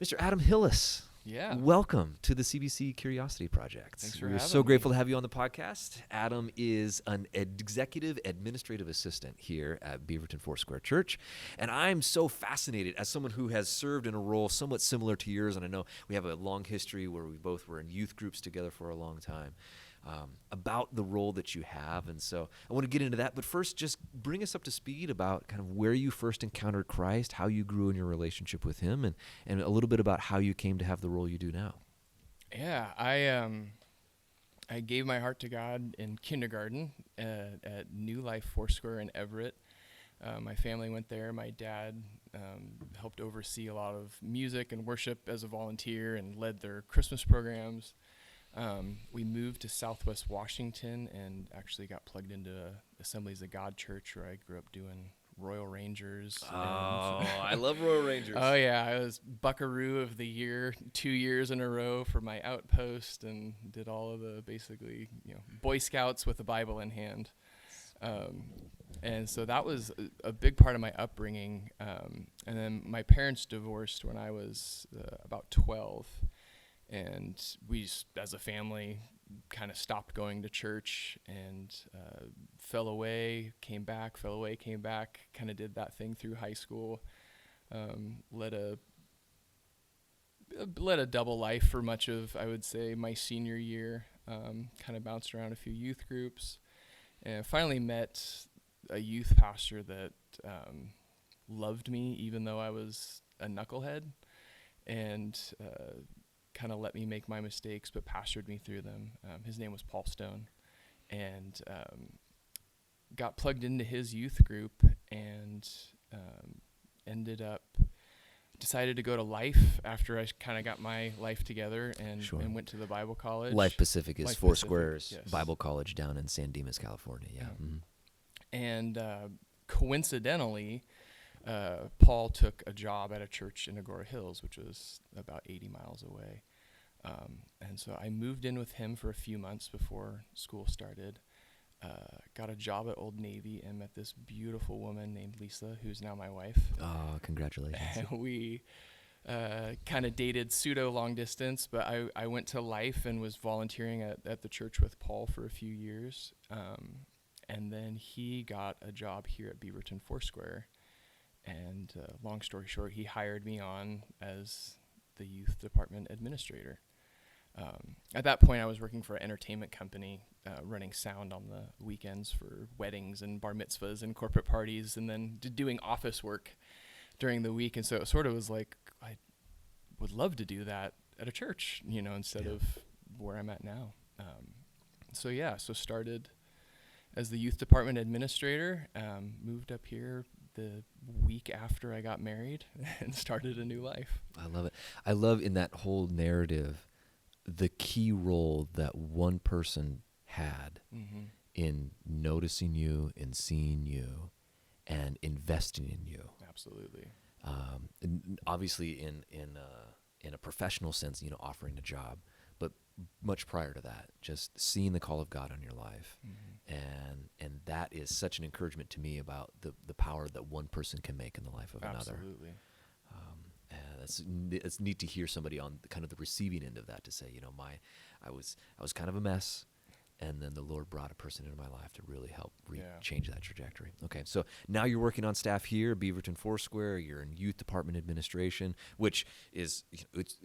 Mr. Adam Hillis. Yeah. Welcome to the CBC Curiosity Project. Thanks for We're having so me. grateful to have you on the podcast. Adam is an executive administrative assistant here at Beaverton Foursquare Church. And I'm so fascinated as someone who has served in a role somewhat similar to yours. And I know we have a long history where we both were in youth groups together for a long time. About the role that you have. And so I want to get into that. But first, just bring us up to speed about kind of where you first encountered Christ, how you grew in your relationship with him, and a little bit about how you came to have the role you do now. Yeah, I gave my heart to God in kindergarten at New Life Foursquare in Everett. My family went there. My dad helped oversee a lot of music and worship as a volunteer and led their Christmas programs. We moved to Southwest Washington and actually got plugged into Assemblies of God Church, where I grew up doing Royal Rangers. I love Royal Rangers. Oh yeah, I was Buckaroo of the Year 2 years in a row for my outpost, and did all of the basically Boy Scouts with the Bible in hand. And so that was a big part of my upbringing. And then my parents divorced when I was about 12. And we, as a family, kind of stopped going to church and fell away, came back, kind of did that thing through high school. Led a double life for much of, I would say, my senior year. Kind of bounced around a few youth groups. And finally met a youth pastor that loved me, even though I was a knucklehead. And kind of let me make my mistakes, but pastored me through them. His name was Paul Stone, and got plugged into his youth group, and decided to go to Life after I kind of got my life together and went to the Bible college. Life Pacific is Life Foursquare's Pacific, yes. Bible college down in San Dimas, California. Yeah. Yeah. Mm-hmm. And coincidentally, Paul took a job at a church in Agora Hills, which was about 80 miles away. And so I moved in with him for a few months before school started, got a job at Old Navy, and met this beautiful woman named Lisa, who's now my wife. Oh, congratulations. And we kind of dated pseudo long distance, but I went to Life and was volunteering at the church with Paul for a few years. And then he got a job here at Beaverton Foursquare. And long story short, he hired me on as the youth department administrator. At that point, I was working for an entertainment company, running sound on the weekends for weddings and bar mitzvahs and corporate parties, and then doing office work during the week. And so it sort of was like, I would love to do that at a church, instead of where I'm at now. So started as the youth department administrator, moved up here the week after I got married and started a new life. I love it. I love in that whole narrative the key role that one person had in noticing you, in seeing you, and investing in you. Absolutely. And obviously in a professional sense, offering a job, but much prior to that, just seeing the call of God on your life. And that is such an encouragement to me about the power that one person can make in the life of another. Absolutely. It's neat to hear somebody on kind of the receiving end of that to say, I was kind of a mess, and then the Lord brought a person into my life to really help change that trajectory. Okay, so now you're working on staff here, Beaverton Foursquare. You're in youth department administration, which is,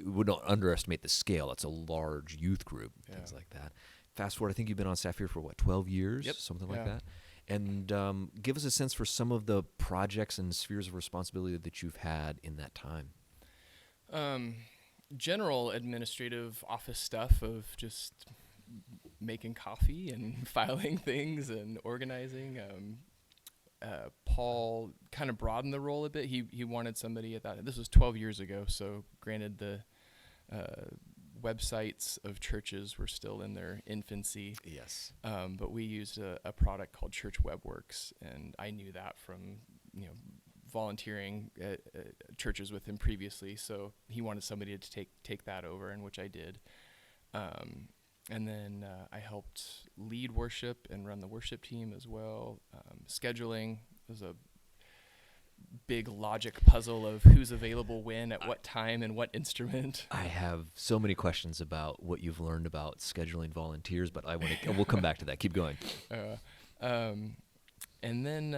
we don't underestimate the scale. It's a large youth group, things like that. Fast forward, I think you've been on staff here for 12 years, something like that. And give us a sense for some of the projects and spheres of responsibility that you've had in that time. General administrative office stuff of just making coffee and filing things and organizing. Paul kind of broadened the role a bit. He wanted somebody at that. This was 12 years ago, so granted the websites of churches were still in their infancy. Yes. But we used a product called Church WebWorks, and I knew that from volunteering at churches with him previously. So he wanted somebody to take that over, and which I did. And then I helped lead worship and run the worship team as well. Scheduling was a big logic puzzle of who's available when at what time and what instrument. I have so many questions about what you've learned about scheduling volunteers, but we'll come back to that. Keep going. And then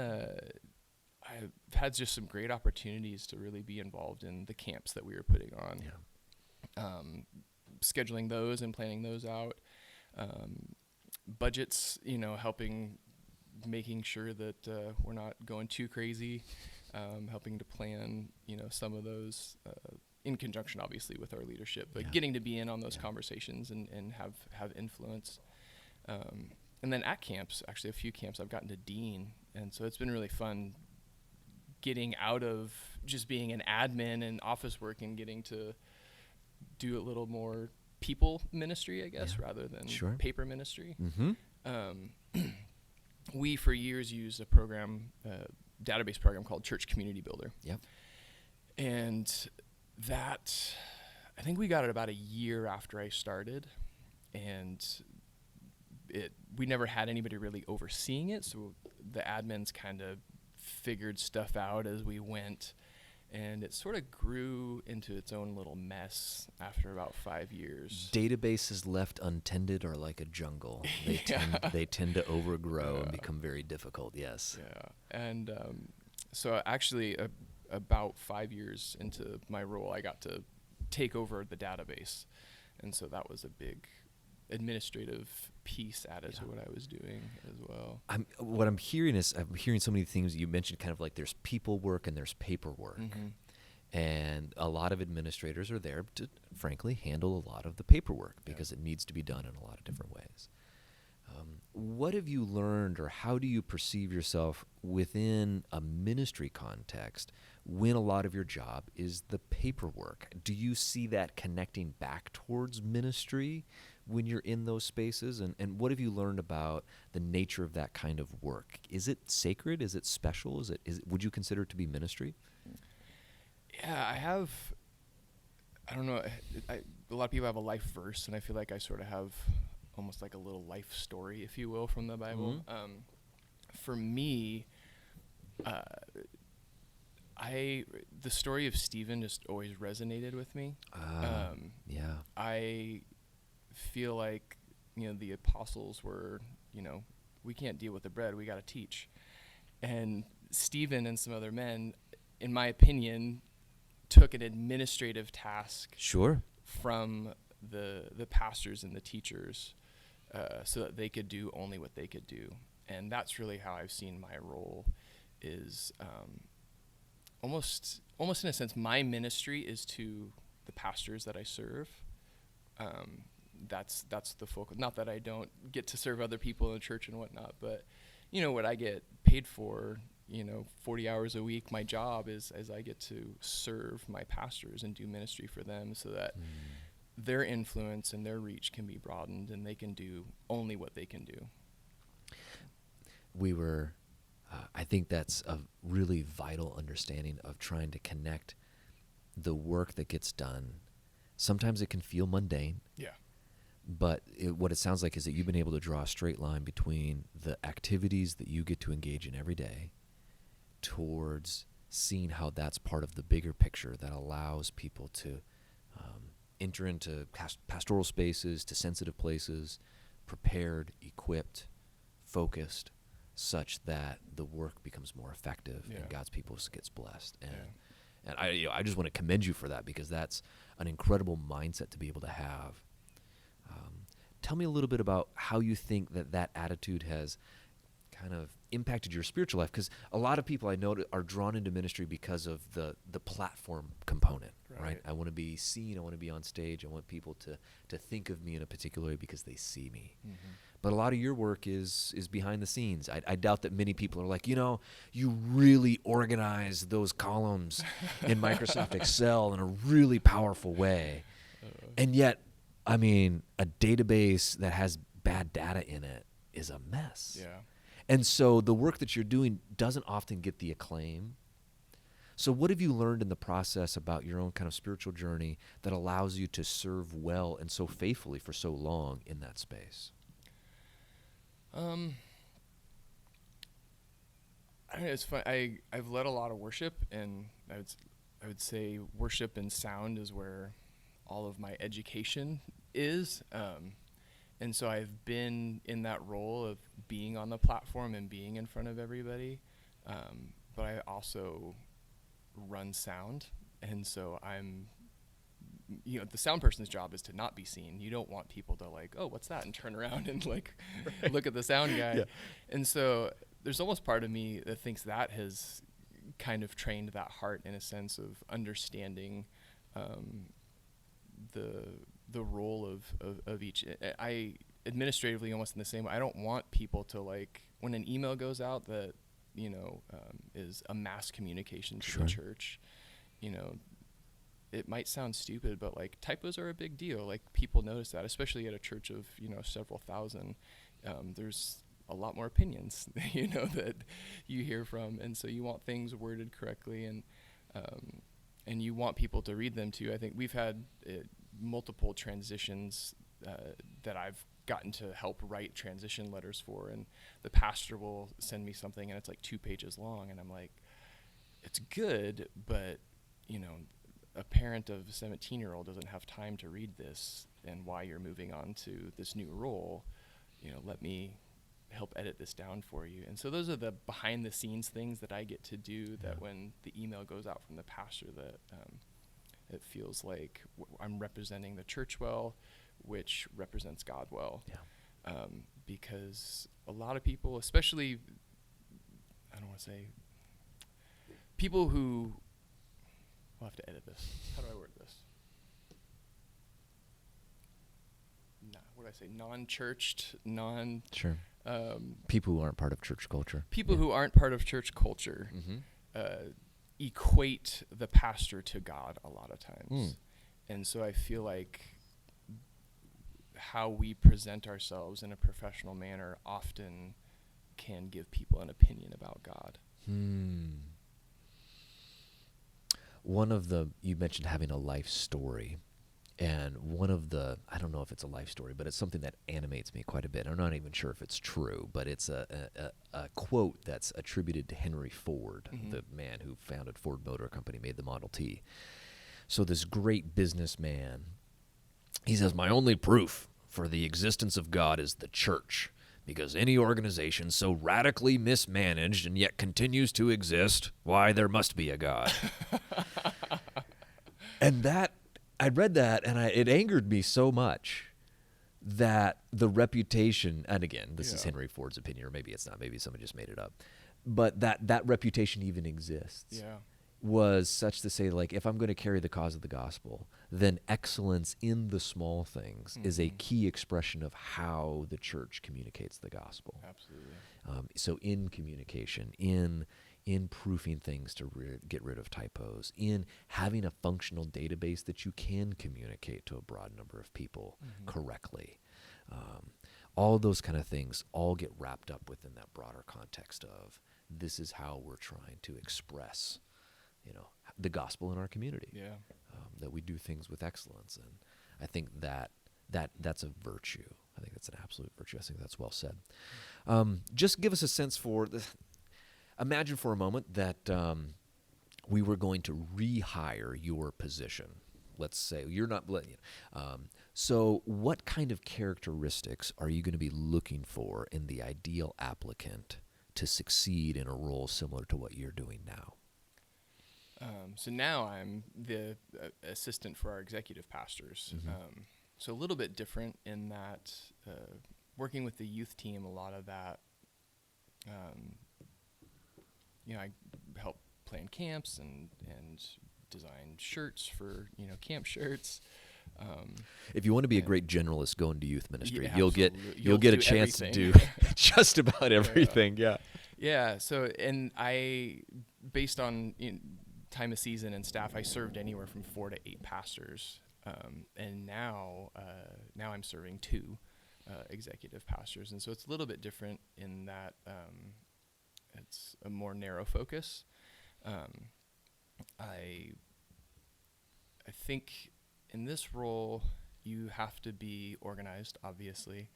I've had just some great opportunities to really be involved in the camps that we were putting on. Yeah. Scheduling those and planning those out. Budgets, helping, making sure that we're not going too crazy. Helping to plan, some of those in conjunction, obviously, with our leadership, but getting to be in on those conversations and have influence. And then at camps, actually a few camps, I've gotten to dean. And so it's been really fun getting out of just being an admin and office work and getting to do a little more people ministry, I guess, rather than paper ministry. Mm-hmm. We, for years, used a program, database program called Church Community Builder. Yep. And that, I think we got it about a year after I started, and we never had anybody really overseeing it, so the admins kind of figured stuff out as we went, and it sort of grew into its own little mess after about 5 years. Databases left untended are like a jungle. They tend to overgrow and become very difficult, yes. Yeah, and so actually about 5 years into my role, I got to take over the database, and so that was a big administrative piece added to what I was doing as well. What I'm hearing is I'm hearing so many things you mentioned, kind of like there's people work and there's paperwork. Mm-hmm. And a lot of administrators are there to, frankly, handle a lot of the paperwork because it needs to be done in a lot of different ways. What have you learned, or how do you perceive yourself within a ministry context when a lot of your job is the paperwork? Do you see that connecting back towards ministry when you're in those spaces? And what have you learned about the nature of that kind of work? Is it sacred? Is it special? Would you consider it to be ministry? Yeah, I don't know, a lot of people have a life verse, and I feel like I sort of have almost like a little life story, if you will, from the Bible. Mm-hmm. For me, the story of Stephen just always resonated with me. I feel like, the apostles were, we can't deal with the bread, we got to teach. And Stephen and some other men, in my opinion, took an administrative task from the pastors and the teachers so that they could do only what they could do. And that's really how I've seen my role is almost in a sense, my ministry is to the pastors that I serve. That's the focus. Not that I don't get to serve other people in the church and whatnot, but what I get paid for, 40 hours a week, my job is as I get to serve my pastors and do ministry for them so that their influence and their reach can be broadened and they can do only what they can do. I think that's a really vital understanding of trying to connect the work that gets done. Sometimes it can feel mundane. Yeah. But what it sounds like is that you've been able to draw a straight line between the activities that you get to engage in every day towards seeing how that's part of the bigger picture that allows people to enter into pastoral spaces, to sensitive places, prepared, equipped, focused, such that the work becomes more effective and God's people gets blessed. And I just want to commend you for that, because that's an incredible mindset to be able to have. Tell me a little bit about how you think that attitude has kind of impacted your spiritual life, because a lot of people I know are drawn into ministry because of the platform component, right? I want to be seen, I want to be on stage, I want people to think of me in a particular way because they see me. Mm-hmm. But a lot of your work is behind the scenes. I doubt that many people are like, you really organize those columns in Microsoft Excel in a really powerful way. And yet, a database that has bad data in it is a mess. Yeah. And so the work that you're doing doesn't often get the acclaim. So what have you learned in the process about your own kind of spiritual journey that allows you to serve well and so faithfully for so long in that space? I don't know, it's fun. I've led a lot of worship, and I would say worship and sound is where all of my education is. And so I've been in that role of being on the platform and being in front of everybody. But I also run sound. And so the sound person's job is to not be seen. You don't want people to like, oh, what's that? And turn around and like look at the sound guy. Yeah. And so there's almost part of me that thinks that has kind of trained that heart in a sense of understanding the role of each. I administratively almost in the same way. I don't want people to like when an email goes out that is a mass communication to the church. It might sound stupid, but like typos are a big deal. Like people notice that, especially at a church of several thousand. There's a lot more opinions that you hear from, and so you want things worded correctly, and you want people to read them too. I think we've had multiple transitions that I've gotten to help write transition letters for, and the pastor will send me something and it's like 2 pages long, and I'm like, it's good, but a parent of a 17-year-old doesn't have time to read this, and why you're moving on to this new role, let me help edit this down for you. And so those are the behind the scenes things that I get to do, that when the email goes out from the pastor, that it feels like I'm representing the church well, which represents God well. Yeah. Because a lot of people, especially, I don't want to say, people who, I'll have to edit this. How do I word this? What do I say? Non-churched, Sure. People who aren't part of church culture. People who aren't part of church culture equate the pastor to God a lot of times. And so I feel like how we present ourselves in a professional manner often can give people an opinion about God. You mentioned having a life story, and I don't know if it's a life story, but it's something that animates me quite a bit. I'm not even sure if it's true, but it's a quote that's attributed to Henry Ford, the man who founded Ford Motor Company, made the Model T. So this great businessman, he says, "My only proof for the existence of God is the church. Because any organization so radically mismanaged and yet continues to exist, why, there must be a God." And I read that, and it angered me so much that the reputation, and again, this is Henry Ford's opinion, or maybe it's not, maybe someone just made it up, but that reputation even exists. Was such to say, like, if I'm going to carry the cause of the gospel, then excellence in the small things is a key expression of how the church communicates the gospel. Absolutely. So in communication, in proofing things to get rid of typos, in having a functional database that you can communicate to a broad number of people correctly. All those kind of things all get wrapped up within that broader context of this is how we're trying to express the gospel in our community. That we do things with excellence. And I think that's a virtue. I think that's an absolute virtue. I think that's well said. Just give us a sense for imagine for a moment that we were going to rehire your position. Let's say you're not, so what kind of characteristics are you going to be looking for in the ideal applicant to succeed in a role similar to what you're doing now? So now I'm the assistant for our executive pastors. So a little bit different in that working with the youth team, a lot of that, I help plan camps and design shirts for, camp shirts. If you want to be a great generalist going to youth ministry, Yeah, you'll get a chance everything. to do just about everything. Yeah. So, and I, based on time of season and staff, I served anywhere from 4 to 8 pastors. And now I'm serving 2 executive pastors. And so it's a little bit different in that it's a more narrow focus. I think in this role, you have to be organized, obviously.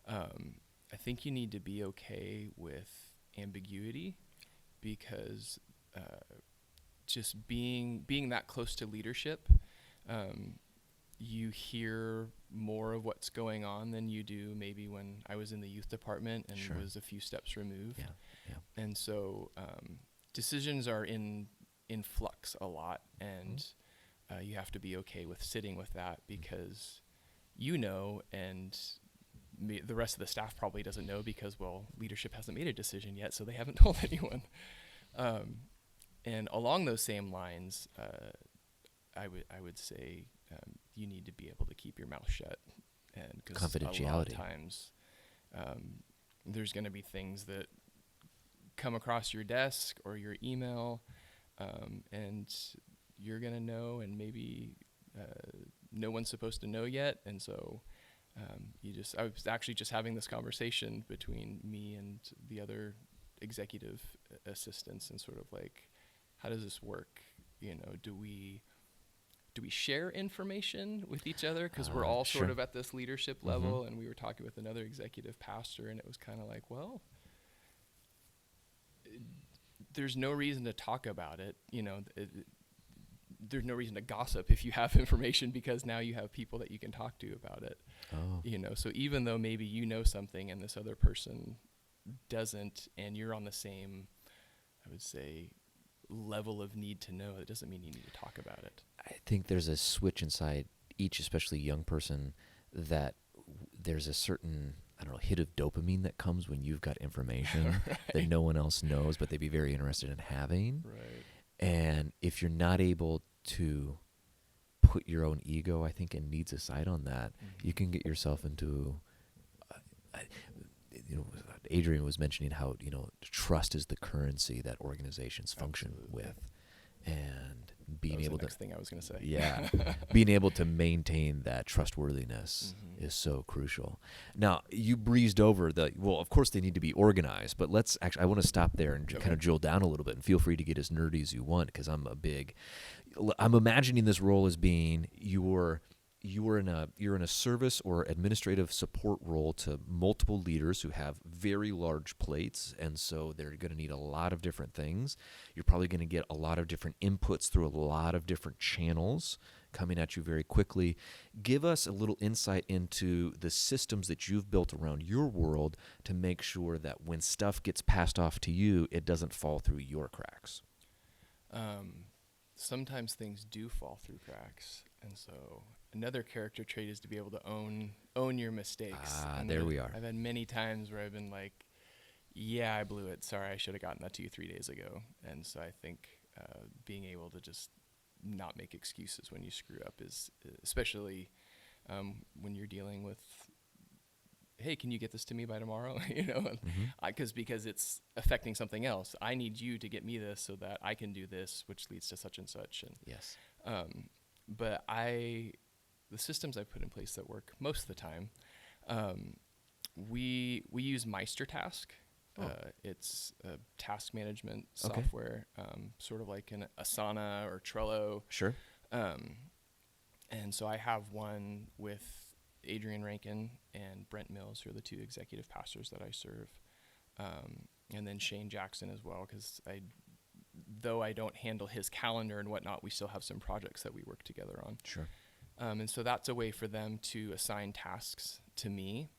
I think you need to be okay with ambiguity because just being that close to leadership, you hear more of what's going on than you do maybe when I was in the youth department and Sure. was a few steps removed. Yeah. And so decisions are in flux a lot, and you have to be okay with sitting with that, because and the rest of the staff probably doesn't know, because, well, leadership hasn't made a decision yet, so they haven't told anyone. And along those same lines, I would say you need to be able to keep your mouth shut, and because Confidentiality. a lot of times there's going to be things that come across your desk or your email, and you're going to know, and maybe no one's supposed to know yet. And so I was actually just having this conversation between me and the other executive assistants, and sort of like, how does this work? Do we share information with each other? Because we're all sort sure. of at this leadership level. And we were talking with another executive pastor, and it was kind of like, well, there's no reason to talk about it. There's no reason to gossip if you have information, because now you have people that you can talk to about it. So even though maybe you know something and this other person doesn't, and you're on the same, I would say, level of need to know, it doesn't mean you need to talk about it. I think there's a switch inside each, especially young person, that there's a certain, hit of dopamine that comes when you've got information that no one else knows, but they'd be very interested in having. Right. And if you're not able to put your own ego, I think, and needs aside on that, you can get yourself into, Adrian was mentioning how, trust is the currency that organizations function with. And being able to, next thing I was going to say. Yeah. Being able to maintain that trustworthiness is so crucial. Now, you breezed over of course they need to be organized, but I want to stop there and kind of drill down a little bit, and feel free to get as nerdy as you want, because I'm imagining this role as being you're in a service or administrative support role to multiple leaders who have very large plates, and so they're going to need a lot of different things. You're probably going to get a lot of different inputs through a lot of different channels coming at you very quickly. Give us a little insight into the systems that you've built around your world to make sure that when stuff gets passed off to you, it doesn't fall through your cracks. Sometimes things do fall through cracks, and so another character trait is to be able to own your mistakes. There we are. I've had many times where I've been like, yeah, I blew it. Sorry, I should have gotten that to you 3 days ago. And so I think being able to just not make excuses when you screw up is, especially when you're dealing with, hey, can you get this to me by tomorrow? Because it's affecting something else. I need you to get me this so that I can do this, which leads to such and such. And yes. But the systems I put in place that work most of the time, we use MeisterTask. It's a task management software, sort of like an Asana or Trello. Sure. And so I have one with Adrian Rankin and Brent Mills, who are the two executive pastors that I serve, and then Shane Jackson as well, because though I don't handle his calendar and whatnot, we still have some projects that we work together on. Sure. And so that's a way for them to assign tasks to me.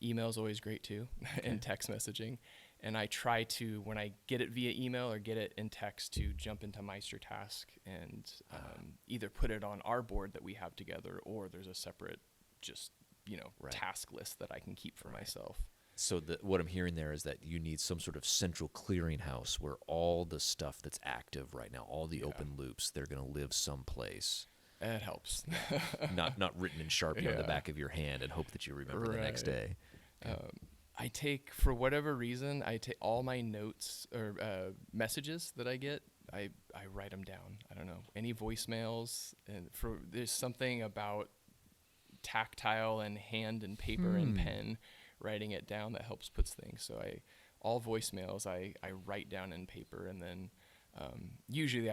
Email is always great too, and text messaging. And I try to, when I get it via email or get it in text, to jump into MeisterTask and either put it on our board that we have together, or there's a separate task list that I can keep for myself. So what I'm hearing there is that you need some sort of central clearinghouse where all the stuff that's active right now, all the open loops, they're going to live someplace. It helps. not written in Sharpie on the back of your hand and hope that you remember the next day. I take, for whatever reason, all my notes or messages that I get, I write them down. I don't know, any voicemails, and there's something about tactile and hand and paper and pen, writing it down, that helps puts things. So all voicemails I write down in paper, and then usually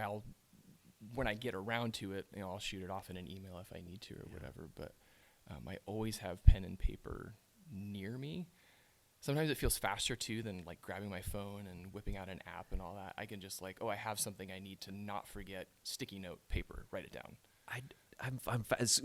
when I get around to it, I'll shoot it off in an email if I need to or whatever. But I always have pen and paper near me. sometimes it feels faster too than like grabbing my phone and whipping out an app and all that. I can just like, oh, I have something I need to not forget, sticky note, paper, write it down.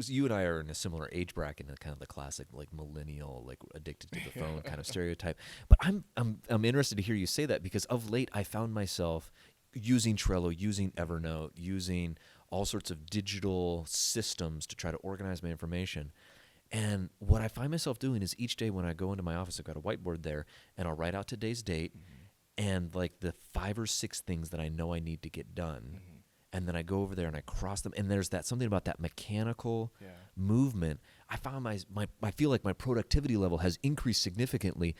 You and I are in a similar age bracket, kind of the classic like millennial, like addicted to the phone kind of stereotype. But I'm interested to hear you say that, because of late I found myself using Trello, using Evernote, using all sorts of digital systems to try to organize my information. And what I find myself doing is each day when I go into my office, I've got a whiteboard there, and I'll write out today's date and like the 5 or 6 things that I know I need to get done. And then I go over there and I cross them. And there's that something about that mechanical movement. I found I feel like my productivity level has increased significantly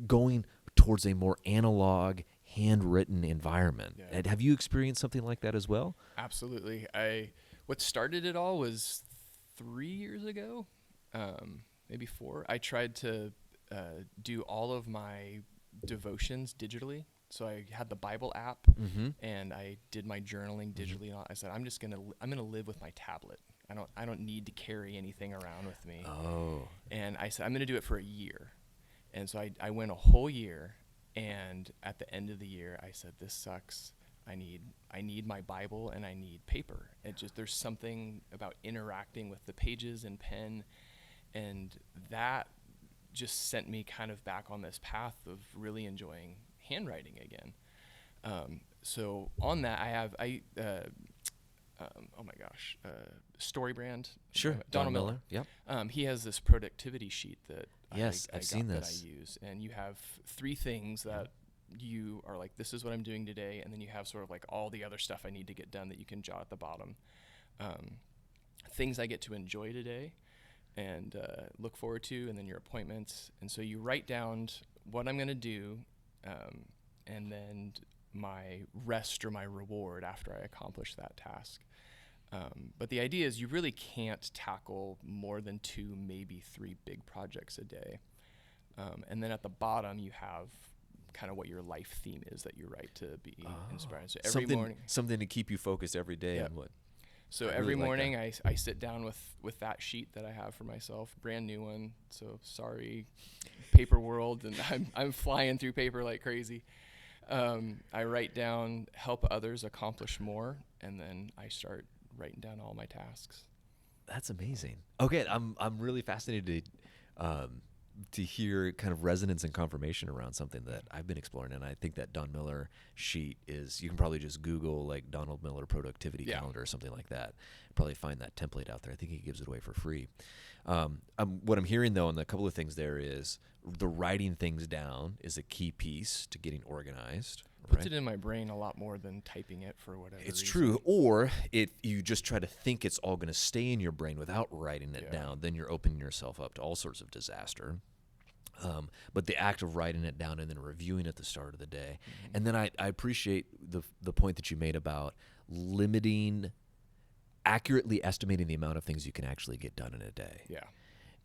going towards a more analog, handwritten environment. Yeah. And have you experienced something like that as well? Absolutely. What started it all was 3 years ago, maybe 4. I tried to do all of my devotions digitally. So I had the Bible app, and I did my journaling digitally. And I said, I'm gonna live with my tablet. I don't need to carry anything around with me. Oh. And I said, I'm gonna do it for a year. And so I went a whole year, and at the end of the year, I said, this sucks. I need my Bible and I need paper. There's something about interacting with the pages and pen, and that just sent me kind of back on this path of really enjoying handwriting again. So on that, StoryBrand. Sure. Donald Miller. Yep. He has this productivity sheet that I've seen this. that I use, and you have 3 things that you are like, this is what I'm doing today, and then you have sort of like all the other stuff I need to get done that you can jot at the bottom. Things I get to enjoy today and look forward to, and then your appointments. And so you write down what I'm going to do, and then my rest or my reward after I accomplish that task. But the idea is you really can't tackle more than 2, maybe 3 big projects a day. And then at the bottom, you have kind of what your life theme is that you write to be inspired. So every morning, something to keep you focused every day. Yep. And what? So every morning I sit down with that sheet that I have for myself, brand new one. So sorry, paper world, and I'm flying through paper like crazy. I write down, help others accomplish more, and then I start writing down all my tasks. That's amazing. Okay, I'm really fascinated to hear kind of resonance and confirmation around something that I've been exploring, and I think that Don Miller sheet is, you can probably just Google like Donald Miller productivity calendar or something like that. Probably find that template out there. I think he gives it away for free. What I'm hearing though, and a couple of things there is the writing things down is a key piece to getting organized. Puts it in my brain a lot more than typing it for whatever It's reason. true. Or if you just try to think it's all going to stay in your brain without writing it down, then you're opening yourself up to all sorts of disaster. But the act of writing it down and then reviewing at the start of the day. And then I appreciate the point that you made about accurately estimating the amount of things you can actually get done in a day. Yeah.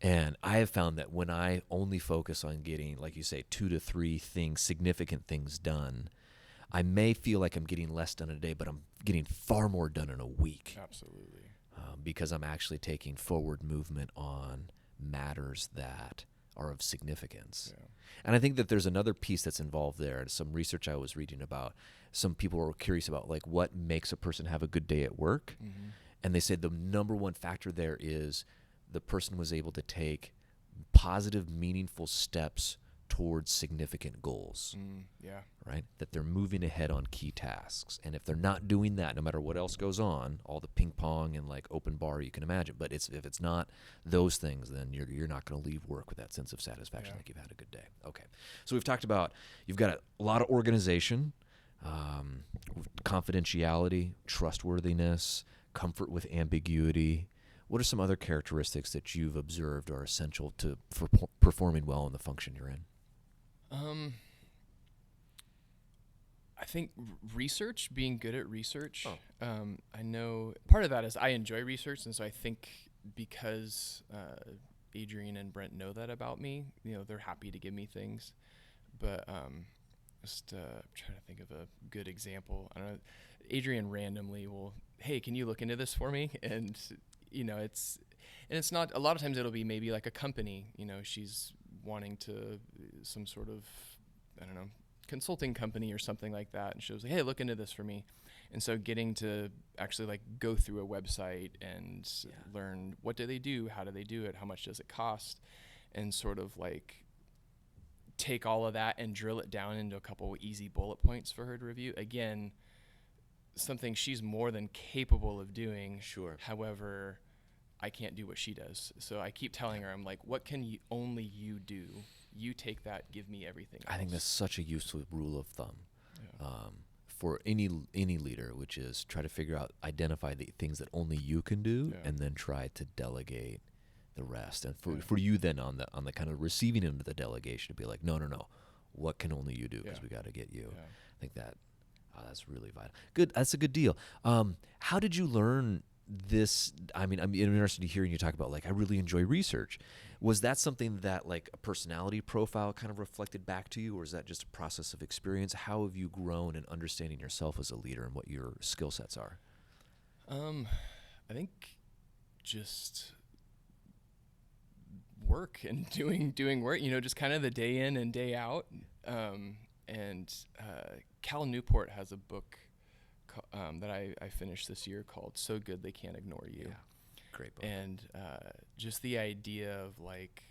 And I have found that when I only focus on getting, like you say, 2 to 3 significant things done, I may feel like I'm getting less done in a day, but I'm getting far more done in a week. Absolutely. Because I'm actually taking forward movement on matters that are of significance. Yeah. And I think that there's another piece that's involved there. Some research I was reading about, some people were curious about like what makes a person have a good day at work. And they said the number one factor there is the person was able to take positive, meaningful steps towards significant goals. Right? That they're moving ahead on key tasks. And if they're not doing that, no matter what else goes on, all the ping pong and like open bar you can imagine, but if it's not those things, then you're not going to leave work with that sense of satisfaction like you've had a good day. Okay. So we've talked about, you've got a lot of organization, confidentiality, trustworthiness, comfort with ambiguity. What are some other characteristics that you've observed are essential for performing well in the function you're in? I think research, being good at research. I know part of that is I enjoy research, and so I think because Adrian and Brent know that about me, they're happy to give me things. But just trying to think of a good example. I don't know. Adrian randomly will, hey, can you look into this for me? And it's not, a lot of times it'll be maybe like a company, she's wanting to some sort of, I don't know, consulting company or something like that. And she was like, hey, look into this for me. And so getting to actually like go through a website and learn what do they do, how do they do it, how much does it cost, and sort of like take all of that and drill it down into a couple of easy bullet points for her to review. Again, something she's more than capable of doing. Sure. However, I can't do what she does. So I keep telling her, I'm like, what can only you do? You take that, give me everything else. I think that's such a useful rule of thumb. Yeah. For any leader, which is try to figure out, identify the things that only you can do, and then try to delegate the rest. And for you then on the kind of receiving end of the delegation to be like, no, what can only you do? Because we got to get you. I think that's really vital. Good. That's a good deal. How did you learn this? I mean, I'm interested in hearing you talk about like, I really enjoy research. Was that something that like a personality profile kind of reflected back to you, or is that just a process of experience? How have you grown in understanding yourself as a leader and what your skill sets are? I think just work and doing work, just kind of the day in and day out. And Cal Newport has a book that I finished this year called So Good They Can't Ignore You. Yeah. Great book. And just the idea of like,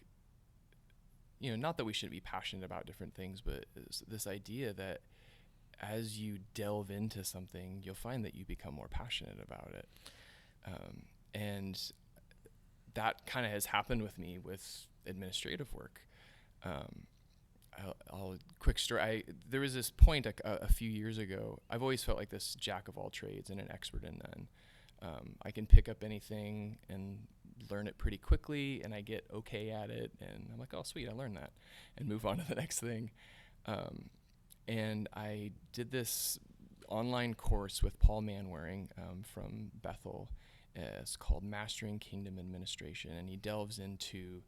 not that we shouldn't be passionate about different things, but this idea that as you delve into something, you'll find that you become more passionate about it. And that kind of has happened with me with administrative work. I'll quick story. There was this point a few years ago. I've always felt like this jack of all trades and an expert in none. I can pick up anything and learn it pretty quickly, and I get okay at it, and I'm like, oh, sweet, I learned that, and move on to the next thing. And I did this online course with Paul Manwaring from Bethel. It's called Mastering Kingdom Administration, and he delves into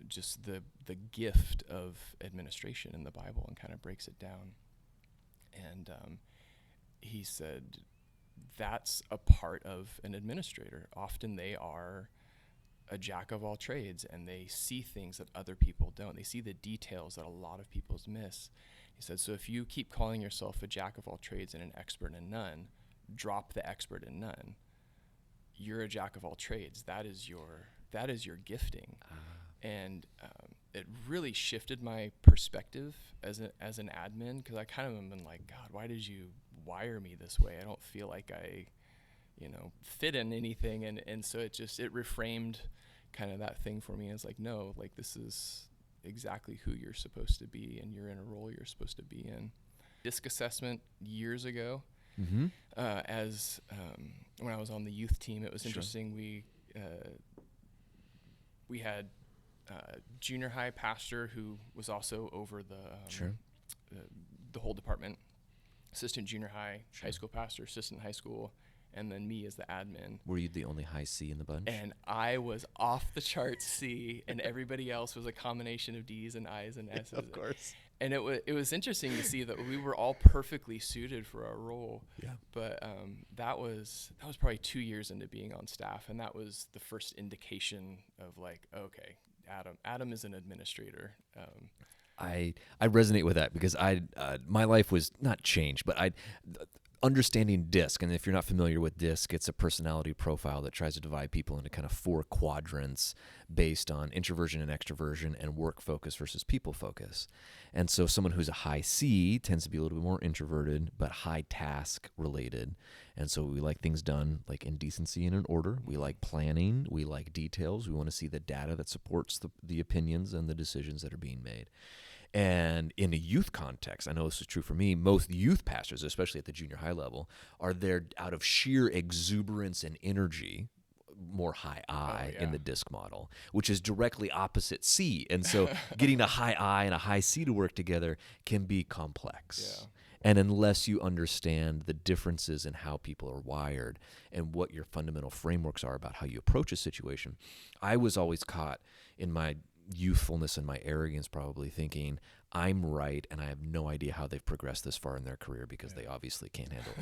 just the gift of administration in the Bible and kind of breaks it down. And he said that's a part of an administrator. Often they are a jack of all trades, and they see things that other people don't. They see the details that a lot of people miss. He said, so if you keep calling yourself a jack of all trades and an expert in none, drop the expert in none. You're a jack of all trades. That is your gifting. And it really shifted my perspective as an admin, because I kind of been like, God, why did you wire me this way? I don't feel like I, fit in anything. And so it reframed kind of that thing for me. It's like, no, like this is exactly who you're supposed to be, and you're in a role you're supposed to be in. DISC assessment years ago, when I was on the youth team, it was interesting. We had junior high pastor who was also over the whole department, assistant junior high, high school pastor, assistant high school, and then me as the admin. Were you the only high C in the bunch? And I was off the charts C, and everybody else was a combination of D's and I's and S's. Of course. And it was interesting to see that we were all perfectly suited for our role. Yeah. But that was probably 2 years into being on staff, and that was the first indication of like, okay, Adam is an administrator. I resonate with that, because my life was not changed, but understanding DISC, and if you're not familiar with DISC, it's a personality profile that tries to divide people into kind of 4 quadrants based on introversion and extroversion and work focus versus people focus. And so someone who's a high C tends to be a little bit more introverted, but high task related. And so we like things done like in decency and in order. We like planning. We like details. We want to see the data that supports the opinions and the decisions that are being made. And in a youth context, I know this is true for me, most youth pastors, especially at the junior high level, are there out of sheer exuberance and energy, more high I in the DISC model, which is directly opposite C. And so getting a high I and a high C to work together can be complex. Yeah. And unless you understand the differences in how people are wired and what your fundamental frameworks are about how you approach a situation, I was always caught in my youthfulness and my arrogance, probably thinking I'm right and I have no idea how they've progressed this far in their career, because they obviously can't handle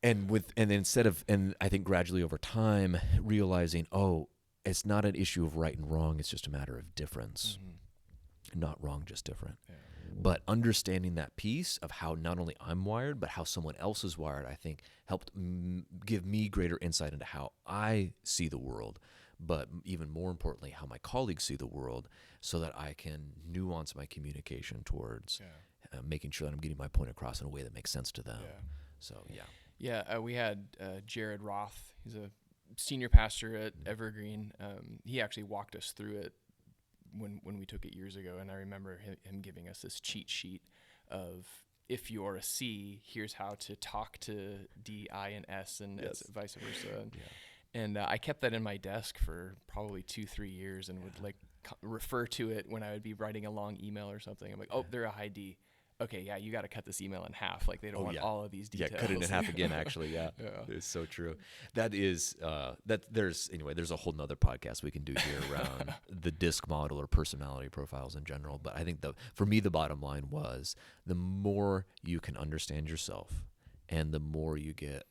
and I think gradually over time realizing, it's not an issue of right and wrong. It's just a matter of difference. Mm-hmm. Not wrong, just different. Yeah. But understanding that piece of how not only I'm wired, but how someone else is wired, I think helped give me greater insight into how I see the world, but even more importantly, how my colleagues see the world, so that I can nuance my communication towards making sure that I'm getting my point across in a way that makes sense to them. Yeah. So, yeah. Yeah, we had Jared Roth. He's a senior pastor at Evergreen. He actually walked us through it when we took it years ago, and I remember him giving us this cheat sheet of, if you're a C, here's how to talk to D, I, and S, and vice versa. And I kept that in my desk for probably 2-3 years, and would like refer to it when I would be writing a long email or something. I'm like, oh, they're a high D. Okay, yeah, you got to cut this email in half. Like, they don't want all of these details. Yeah, cut it in half again, actually, yeah. It's so true. That is, there's a whole nother podcast we can do here around the DISC model or personality profiles in general. But I think for me, the bottom line was, the more you can understand yourself and the more you get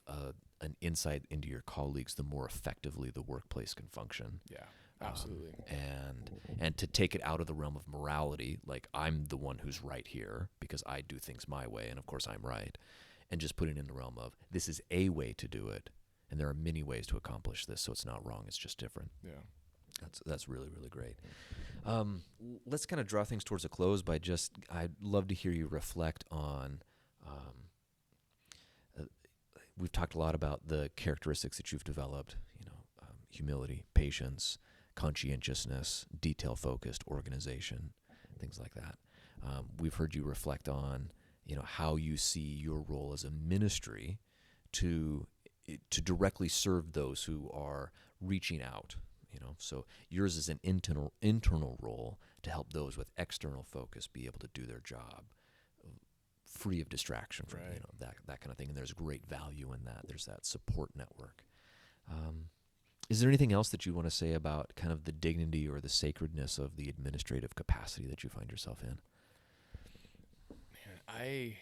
an insight into your colleagues, the more effectively the workplace can function. Yeah. Absolutely. And to take it out of the realm of morality, like I'm the one who's right here because I do things my way, and of course I'm right, and just put it in the realm of, this is a way to do it, and there are many ways to accomplish this, so it's not wrong, it's just different. Yeah. That's really, really great. Let's kind of draw things towards a close by I'd love to hear you reflect on, we've talked a lot about the characteristics that you've developed, humility, patience, conscientiousness, detail-focused organization, things like that. We've heard you reflect on, how you see your role as a ministry to directly serve those who are reaching out. So yours is an internal role to help those with external focus be able to do their job, free of distraction from that kind of thing. And there's great value in that. There's that support network. Is there anything else that you want to say about kind of the dignity or the sacredness of the administrative capacity that you find yourself in? Man,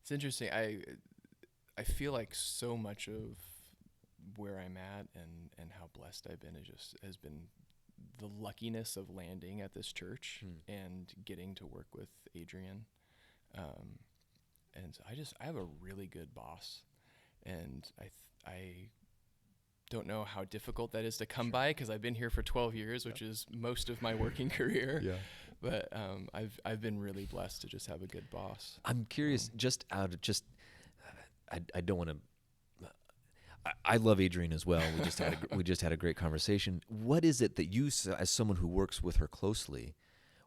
it's interesting. I feel like so much of where I'm at and how blessed I've been has been the luckiness of landing at this church and getting to work with Adrian. And so I have a really good boss, and I don't know how difficult that is to come by, because I've been here for 12 years, which is most of my working career. Yeah. But I've been really blessed to just have a good boss. I'm curious, I don't want to. I love Adrienne as well. We just had a great conversation. What is it that you, as someone who works with her closely,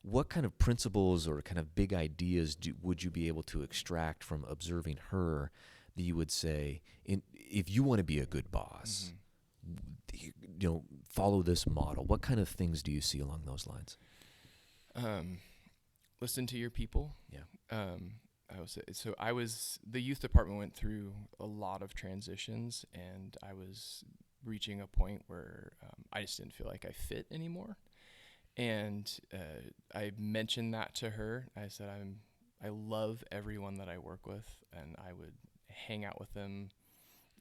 what kind of principles or kind of big ideas would you be able to extract from observing her that you would say, if you want to be a good boss, follow this model? What kind of things do you see along those lines? Listen to your people. Yeah. The youth department went through a lot of transitions, and I was reaching a point where I just didn't feel like I fit anymore. And I mentioned that to her. I said, I love everyone that I work with, and I would hang out with them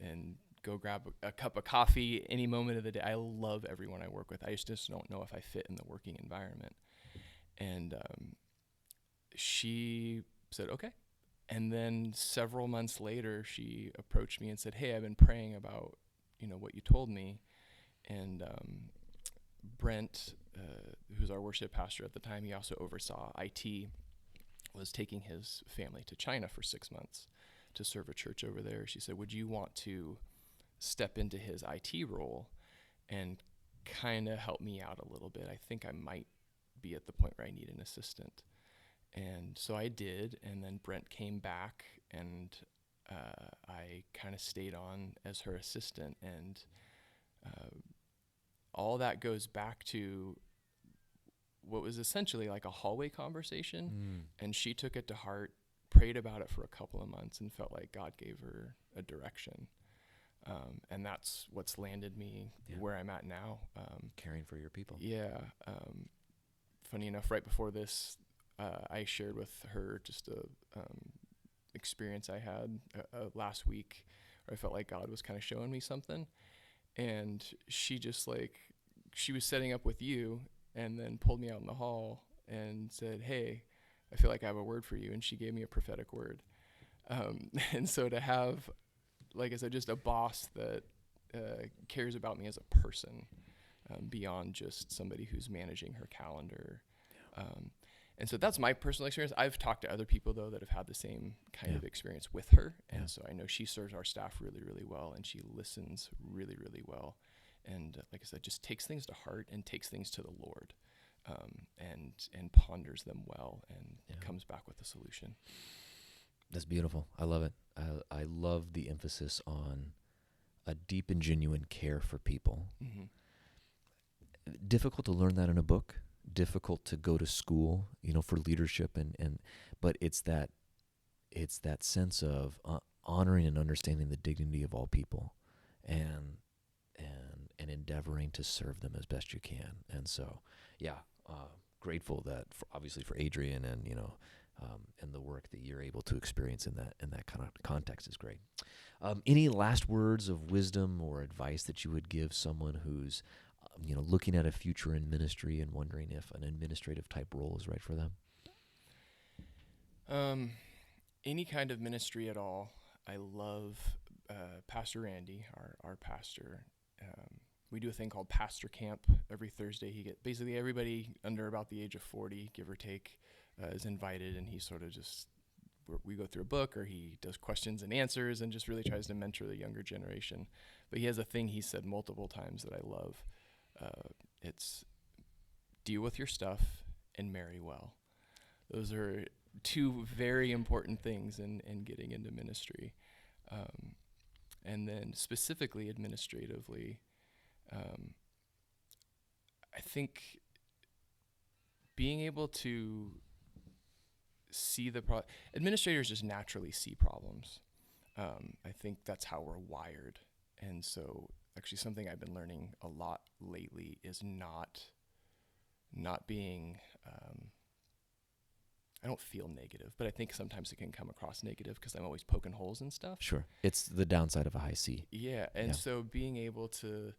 and go grab a cup of coffee any moment of the day. I love everyone I work with. I just don't know if I fit in the working environment. And she said, okay. And then several months later, she approached me and said, hey, I've been praying about, what you told me. And Brent, who's our worship pastor at the time, he also oversaw IT, was taking his family to China for 6 months to serve a church over there. She said, would you want to step into his IT role and kind of help me out a little bit? I think I might be at the point where I need an assistant. And so I did, and then Brent came back, and I kind of stayed on as her assistant. And all that goes back to what was essentially like a hallway conversation, and she took it to heart, prayed about it for a couple of months, and felt like God gave her a direction. And that's what's landed me where I'm at now. Caring for your people. Yeah. Funny enough, right before this, I shared with her just a experience I had last week where I felt like God was kind of showing me something. And she just like, she was setting up with you and then pulled me out in the hall and said, "Hey, I feel like I have a word for you." And she gave me a prophetic word. And so to have, like I said, just a boss that cares about me as a person, beyond just somebody who's managing her calendar. And so that's my personal experience. I've talked to other people, though, that have had the same kind of experience with her. And so I know she serves our staff really, really well, and she listens really, really well. And like I said, just takes things to heart and takes things to the Lord, and ponders them well and comes back with a solution. That's beautiful. I love it. I love the emphasis on a deep and genuine care for people. Mm-hmm. Difficult to learn that in a book, difficult to go to school, for leadership, but it's that sense of honoring and understanding the dignity of all people, and endeavoring to serve them as best you can. And so, grateful that obviously for Adrian, and and the work that you're able to experience in that kind of context is great. Any last words of wisdom or advice that you would give someone who's looking at a future in ministry and wondering if an administrative type role is right for them? Any kind of ministry at all. I love Pastor Randy, our pastor. We do a thing called Pastor Camp every Thursday. Basically everybody under about the age of 40, give or take, is invited, and he sort of just, we go through a book, or he does questions and answers and just really tries to mentor the younger generation. But he has a thing he said multiple times that I love. It's deal with your stuff and marry well. Those are two very important things in getting into ministry. And then specifically administratively, I think being able to see administrators just naturally see problems. I think that's how we're wired. And so actually something I've been learning a lot lately is not being, I don't feel negative, but I think sometimes it can come across negative because I'm always poking holes and stuff. Sure. It's the downside of a high C. Yeah. And so being able to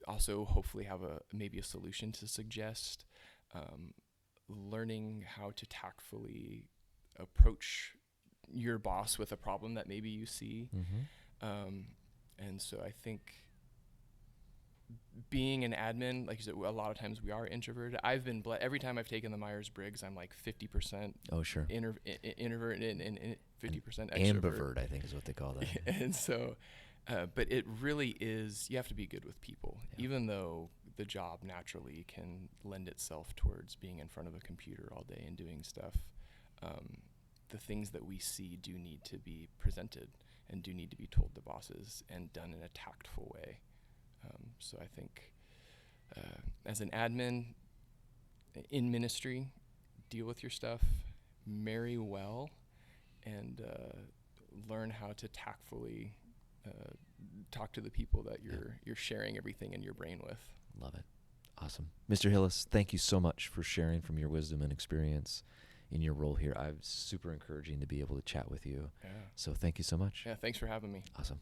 also hopefully have maybe a solution to suggest, learning how to tactfully approach your boss with a problem that maybe you see. Mm-hmm. And so I think being an admin, like you said, a lot of times we are introverted. I've been every time I've taken the Myers-Briggs, I'm like 50% introvert and 50% extrovert. Ambivert, I think is what they call that. And so, but it really is, you have to be good with people, even though the job naturally can lend itself towards being in front of a computer all day and doing stuff. The things that we see do need to be presented and do need to be told to bosses and done in a tactful way. So I think as an admin in ministry, deal with your stuff, marry well, and learn how to tactfully talk to the people that you're sharing everything in your brain with. Love it. Awesome. Mr. Hillis, thank you so much for sharing from your wisdom and experience in your role here. I'm super encouraging to be able to chat with you. Yeah. So thank you so much. Yeah, thanks for having me. Awesome.